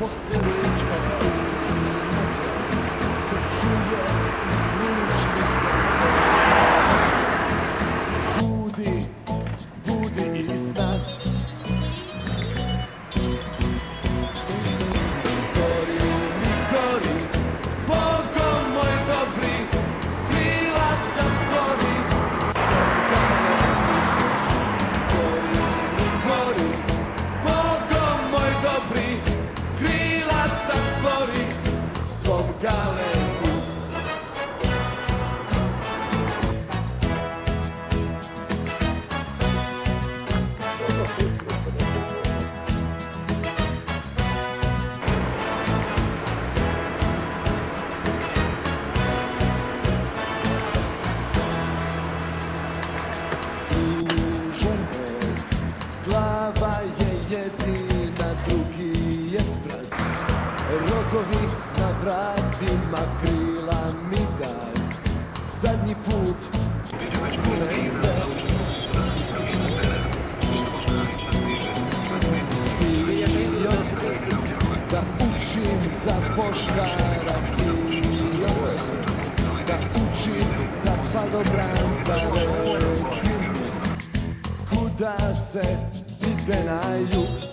posle ručka sina se čuje iz zvučnika zvona. Budi, budi iz sna. Gori mi, gori, Bogo moj dobri, krila sam stvori, svom galemi. Gori mi, gori, Bogo moj dobri, krila sam stvori, svom galemi. Glava je jedina, drugi je sprat. Rogovi na vratima, krila mi daj. Zadnji put kunem se. Htio sam da učim za poštara, htio sam da učim za padobranca. Reci mi, kuda se ide na jug?